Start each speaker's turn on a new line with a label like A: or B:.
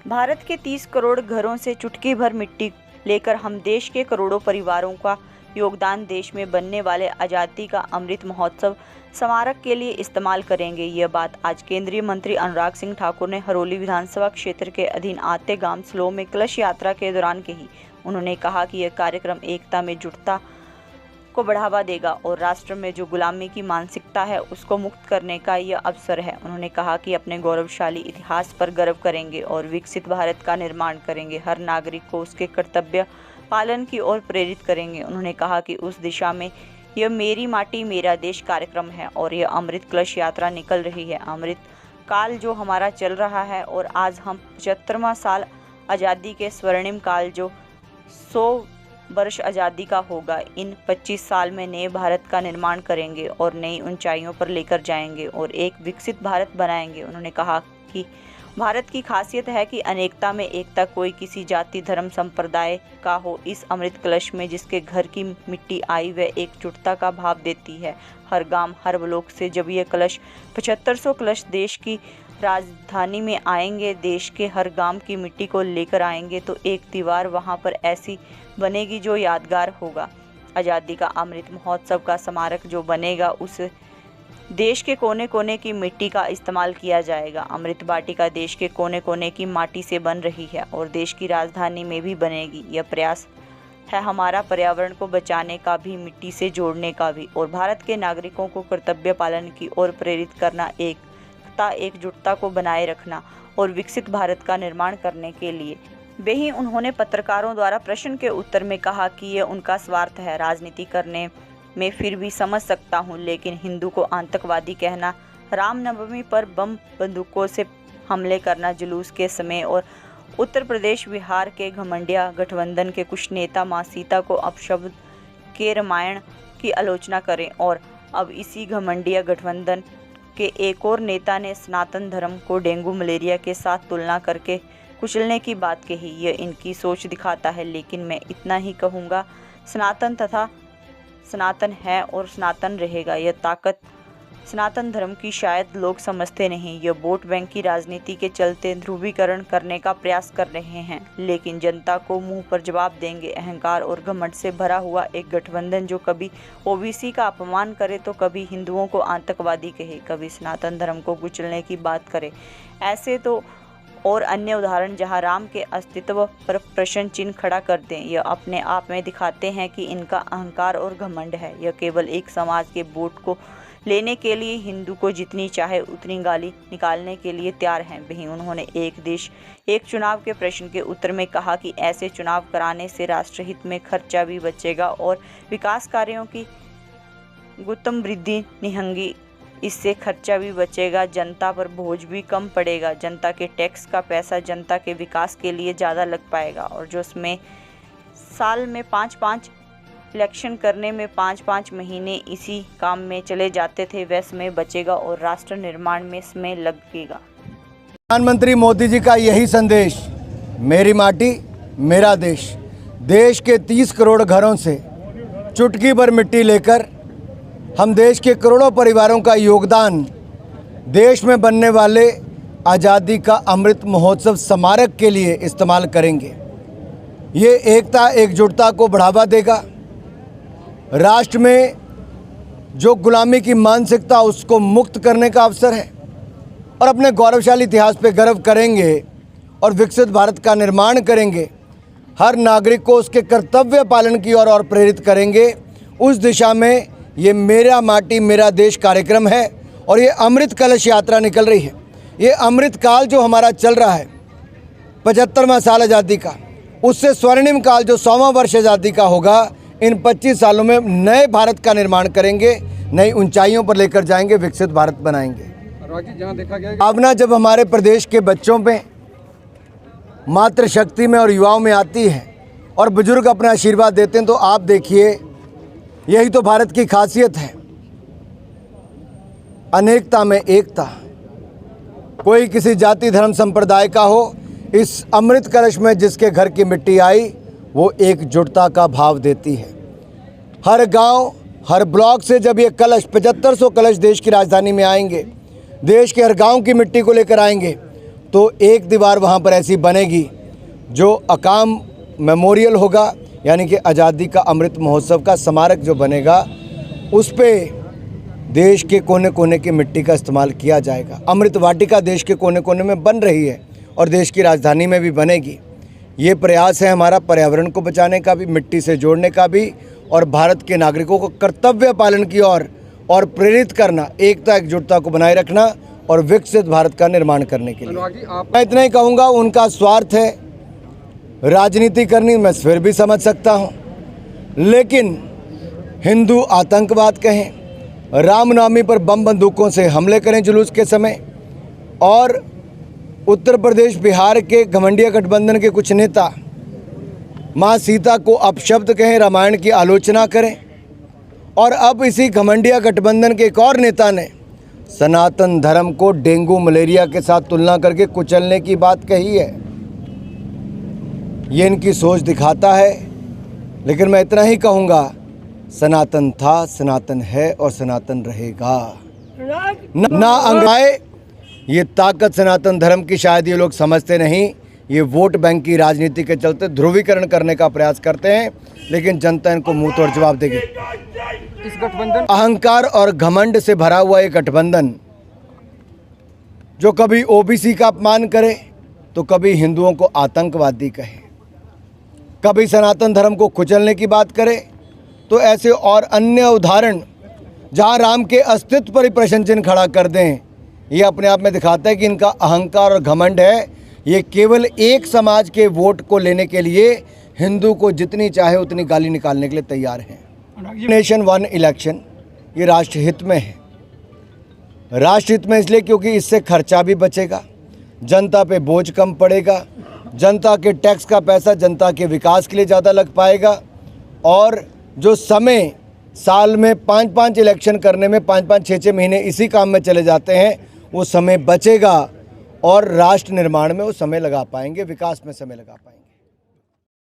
A: भारत के 30 करोड़ घरों से चुटकी भर मिट्टी लेकर हम देश के करोड़ों परिवारों का योगदान देश में बनने वाले आज़ादी का अमृत महोत्सव स्मारक के लिए इस्तेमाल करेंगे। यह बात आज केंद्रीय मंत्री अनुराग सिंह ठाकुर ने हरोली विधानसभा क्षेत्र के अधीन आते गांव स्लो में कलश यात्रा के दौरान कही। उन्होंने कहा कि यह कार्यक्रम एकता में जुटता को बढ़ावा देगा और राष्ट्र में जो गुलामी की मानसिकता है उसको मुक्त करने का यह अवसर है। उन्होंने कहा कि अपने गौरवशाली इतिहास पर गर्व करेंगे और विकसित भारत का निर्माण करेंगे। हर नागरिक को उसके कर्तव्य पालन की ओर प्रेरित करेंगे। उन्होंने कहा कि उस दिशा में यह मेरी माटी मेरा देश कार्यक्रम है और यह अमृत कलश यात्रा निकल रही है। अमृत काल जो हमारा चल रहा है और आज हम 75वां साल आज़ादी के स्वर्णिम काल जो 100 वर्ष आज़ादी का होगा। इन 25 साल में नए भारत का निर्माण करेंगे और नई ऊंचाइयों पर लेकर जाएंगे और एक विकसित भारत बनाएंगे। उन्होंने कहा कि भारत की खासियत है कि अनेकता में एकता, कोई किसी जाति धर्म संप्रदाय का हो। इस अमृत कलश में जिसके घर की मिट्टी आई वह एकजुटता का भाव देती है। हर गांव हर ब्लॉक से जब ये कलश 7500 कलश देश की राजधानी में आएंगे, देश के हर गांव की मिट्टी को लेकर आएंगे, तो एक दीवार वहां पर ऐसी बनेगी जो यादगार होगा। आज़ादी का अमृत महोत्सव का स्मारक जो बनेगा उस देश के कोने कोने की मिट्टी का इस्तेमाल किया जाएगा। अमृत वाटिका देश के कोने कोने की माटी से बन रही है और देश की राजधानी में भी बनेगी। यह प्रयास है हमारा पर्यावरण को बचाने का भी, मिट्टी से जोड़ने का भी और भारत के नागरिकों को कर्तव्य पालन की ओर प्रेरित करना, एकता एकजुटता को बनाए रखना और विकसित भारत का निर्माण करने के लिए। वहीं उन्होंने पत्रकारों द्वारा प्रश्न के उत्तर में कहा कि यह उनका स्वार्थ है। राजनीति करने में फिर भी समझ सकता हूं, लेकिन हिंदू को आतंकवादी कहना, रामनवमी पर बम बंदूकों से हमले करना जुलूस के समय और उत्तर प्रदेश बिहार के घमंडिया गठबंधन के कुछ नेता मां सीता को अपशब्द के रामायण की आलोचना करें और अब इसी घमंडिया गठबंधन के एक और नेता ने सनातन धर्म को डेंगू मलेरिया के साथ तुलना करके कुचलने की बात कही। यह इनकी सोच दिखाता है, लेकिन मैं इतना ही कहूँगा, सनातन तथा सनातन है और सनातन रहेगा। यह ताकत सनातन धर्म की शायद लोग समझते नहीं। यह वोट बैंक की राजनीति के चलते ध्रुवीकरण करने का प्रयास कर रहे हैं, लेकिन जनता को मुंह पर जवाब देंगे। अहंकार और घमंड से भरा हुआ एक गठबंधन जो कभी ओबीसी का अपमान करे तो कभी हिंदुओं को आतंकवादी कहे, कभी सनातन धर्म को कुचलने की बात करे। ऐसे तो और अन्य उदाहरण जहां राम के अस्तित्व पर प्रश्न चिन्ह खड़ा कर दें। यह अपने आप में दिखाते हैं कि इनका अहंकार और घमंड है। यह केवल एक समाज के वोट को लेने के लिए हिंदू को जितनी चाहे उतनी गाली निकालने के लिए तैयार हैं। वहीं उन्होंने एक देश एक चुनाव के प्रश्न के उत्तर में कहा कि ऐसे चुनाव कराने से राष्ट्रहित में खर्चा भी बचेगा और विकास कार्यों की गुतम वृद्धि निहंगी, इससे खर्चा भी बचेगा, जनता पर बोझ भी कम पड़ेगा, जनता के टैक्स का पैसा जनता के विकास के लिए ज़्यादा लग पाएगा और जो उसमें साल में 5-5 इलेक्शन करने में 5-5 महीने इसी काम में चले जाते थे, वह समय बचेगा और राष्ट्र निर्माण में समय लगेगा।
B: प्रधानमंत्री मोदी जी का यही संदेश, मेरी माटी मेरा देश। देश के 30 करोड़ घरों से चुटकी भर मिट्टी लेकर हम देश के करोड़ों परिवारों का योगदान देश में बनने वाले आज़ादी का अमृत महोत्सव स्मारक के लिए इस्तेमाल करेंगे। ये एकता एकजुटता को बढ़ावा देगा, राष्ट्र में जो गुलामी की मानसिकता उसको मुक्त करने का अवसर है और अपने गौरवशाली इतिहास पे गर्व करेंगे और विकसित भारत का निर्माण करेंगे। हर नागरिक को उसके कर्तव्य पालन की ओर और प्रेरित करेंगे। उस दिशा में ये मेरा माटी मेरा देश कार्यक्रम है और ये अमृत कलश यात्रा निकल रही है। ये अमृत काल जो हमारा चल रहा है 75वां साल आज़ादी का, उससे स्वर्णिम काल जो 100वां वर्ष आज़ादी का होगा, इन 25 सालों में नए भारत का निर्माण करेंगे, नई ऊंचाइयों पर लेकर जाएंगे, विकसित भारत बनाएंगे।
C: जहाँ देखा गया
B: भावना जब हमारे प्रदेश के बच्चों में, मातृशक्ति में और युवाओं में आती है और बुजुर्ग अपना आशीर्वाद देते हैं, तो आप देखिए यही तो भारत की खासियत है, अनेकता में एकता। कोई किसी जाति धर्म संप्रदाय का हो, इस अमृत कलश में जिसके घर की मिट्टी आई वो एकजुटता का भाव देती है। हर गांव हर ब्लॉक से जब ये कलश 7500 कलश देश की राजधानी में आएंगे, देश के हर गांव की मिट्टी को लेकर आएंगे, तो एक दीवार वहाँ पर ऐसी बनेगी जो अकाम मेमोरियल होगा, यानी कि आज़ादी का अमृत महोत्सव का स्मारक जो बनेगा उस पे देश के कोने कोने की मिट्टी का इस्तेमाल किया जाएगा। अमृत वाटिका देश के कोने कोने में बन रही है और देश की राजधानी में भी बनेगी। ये प्रयास है हमारा पर्यावरण को बचाने का भी, मिट्टी से जोड़ने का भी, और भारत के नागरिकों को कर्तव्य पालन की ओर और प्रेरित करना, एकता एकजुटता को बनाए रखना और विकसित भारत का निर्माण करने के लिए। मैं इतना ही कहूँगा, उनका स्वार्थ है राजनीति करनी, मैं फिर भी समझ सकता हूँ, लेकिन हिंदू आतंकवाद कहें, रामनवमी पर बम बंदूकों से हमले करें जुलूस के समय, और उत्तर प्रदेश बिहार के घमंडिया गठबंधन के कुछ नेता माँ सीता को अपशब्द कहें, रामायण की आलोचना करें, और अब इसी घमंडिया गठबंधन के एक और नेता ने सनातन धर्म को डेंगू मलेरिया के साथ तुलना करके कुचलने की बात कही है। ये इनकी सोच दिखाता है, लेकिन मैं इतना ही कहूँगा, सनातन था, सनातन है और सनातन रहेगा। ना अंगाए, ये ताकत सनातन धर्म की शायद ये लोग समझते नहीं। ये वोट बैंक की राजनीति के चलते ध्रुवीकरण करने का प्रयास करते हैं, लेकिन जनता इनको मुंह तोड़ जवाब देगी।
C: इस गठबंधन
B: अहंकार और घमंड से भरा हुआ ये गठबंधन जो कभी ओबीसी का अपमान करे तो कभी हिंदुओं को आतंकवादी कहे, कभी सनातन धर्म को कुचलने की बात करे, तो ऐसे और अन्य उदाहरण जहां राम के अस्तित्व पर ही प्रश्न चिन्ह खड़ा कर दें, ये अपने आप में दिखाता है कि इनका अहंकार और घमंड है। ये केवल एक समाज के वोट को लेने के लिए हिंदू को जितनी चाहे उतनी गाली निकालने के लिए तैयार हैं। नेशन वन इलेक्शन ये राष्ट्रहित में है। राष्ट्रहित में इसलिए क्योंकि इससे खर्चा भी बचेगा, जनता पे बोझ कम पड़ेगा, जनता के टैक्स का पैसा जनता के विकास के लिए ज़्यादा लग पाएगा, और जो समय साल में 5-5 इलेक्शन करने में 5-5, 6-6 महीने इसी काम में चले जाते हैं, वो समय बचेगा और राष्ट्र निर्माण में वो समय लगा पाएंगे, विकास में समय लगा पाएंगे।